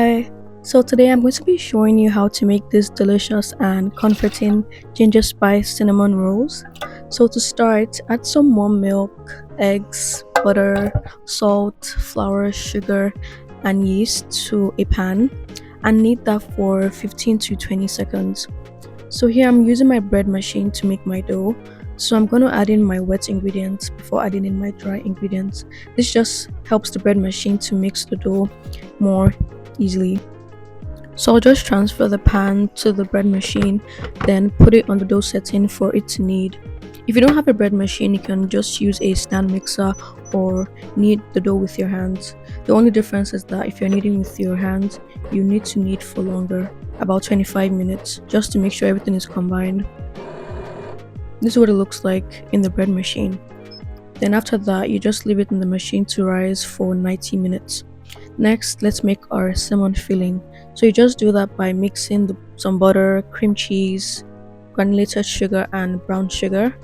Hi, so today I'm going to be showing you how to make this delicious and comforting ginger spice cinnamon rolls. So to start, add some warm milk, eggs, butter, salt, flour, sugar, and yeast to a pan and knead that for 15 to 20 seconds. So here I'm using my bread machine to make my dough. So I'm going to add in my wet ingredients before adding in my dry ingredients. This just helps the bread machine to mix the dough more easily. So I'll just transfer the pan to the bread machine, then put it on the dough setting for it to knead. If you don't have a bread machine, you can just use a stand mixer or knead the dough with your hands. The only difference is that if you're kneading with your hands, you need to knead for longer, about 25 minutes, just to make sure everything is combined. This is what it looks like in the bread machine. Then after that, you just leave it in the machine to rise for 90 minutes. Next, let's make our cinnamon filling. So you just do that by mixing some butter, cream cheese, granulated sugar, and brown sugar.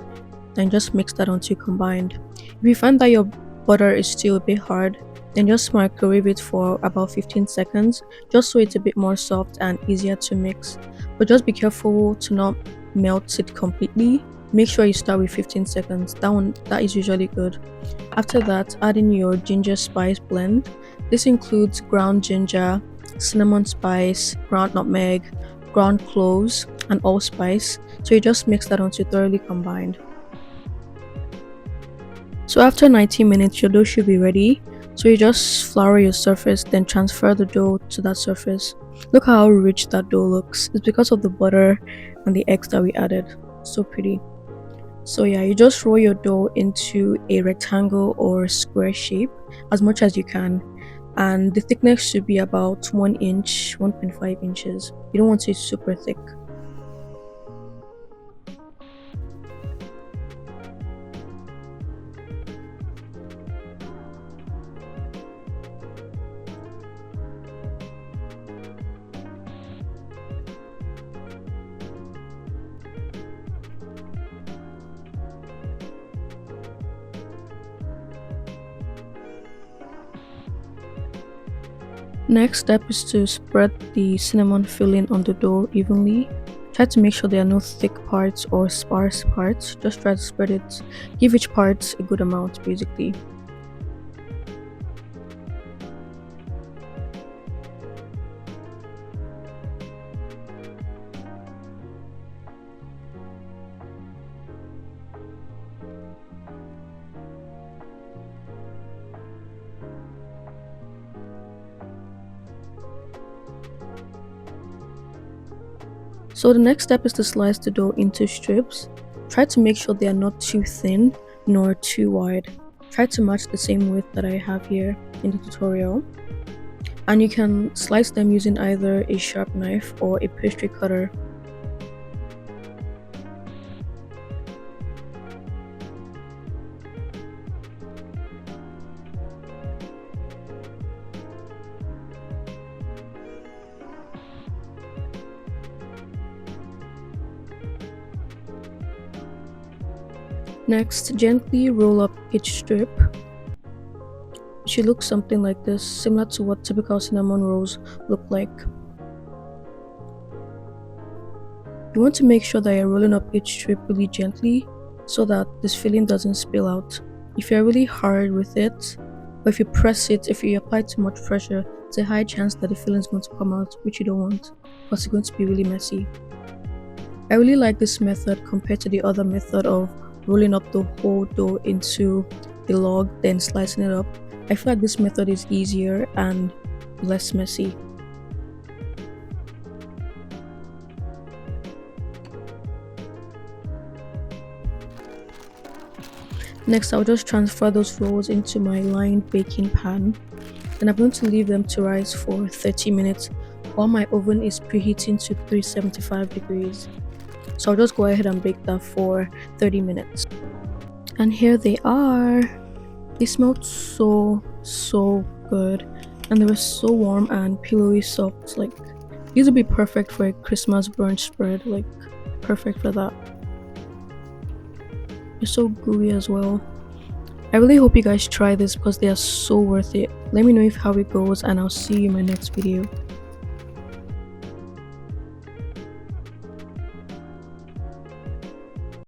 Then just mix that until combined. If you find that your butter is still a bit hard, then just microwave it for about 15 seconds, just so it's a bit more soft and easier to mix. But just be careful to not melt it completely. Make sure you start with 15 seconds. That is usually good. After that, add in your ginger spice blend. This includes ground ginger, cinnamon spice, ground nutmeg, ground cloves, and allspice. So you just mix that until thoroughly combined. So after 90 minutes, your dough should be ready. So you just flour your surface, then transfer the dough to that surface. Look how rich that dough looks. It's because of the butter and the eggs that we added. So pretty. So yeah, you just roll your dough into a rectangle or square shape as much as you can. And the thickness should be about 1 inch, 1.5 inches. You don't want it super thick. Next step is to spread the cinnamon filling on the dough evenly. Try to make sure there are no thick parts or sparse parts. Just try to spread it. Give each part a good amount basically. So the next step is to slice the dough into strips. Try to make sure they are not too thin nor too wide. Try to match the same width that I have here in the tutorial. And you can slice them using either a sharp knife or a pastry cutter. Next, gently roll up each strip. It should look something like this, similar to what typical cinnamon rolls look like. You want to make sure that you're rolling up each strip really gently so that this filling doesn't spill out. If you're really hard with it, or if you press it, if you apply too much pressure, there's a high chance that the filling is going to come out, which you don't want, because it's going to be really messy. I really like this method compared to the other method of rolling up the whole dough into the log, then slicing it up. I feel like this method is easier and less messy. Next, I'll just transfer those rolls into my lined baking pan. And I'm going to leave them to rise for 30 minutes while my oven is preheating to 375 degrees. So I'll just go ahead and bake that for 30 minutes. And here they are. They smelled so good. And they were so warm and pillowy soft. Like, these would be perfect for a Christmas brunch spread. Like, perfect for that. They're so gooey as well. I really hope you guys try this because they are so worth it. Let me know how it goes and I'll see you in my next video.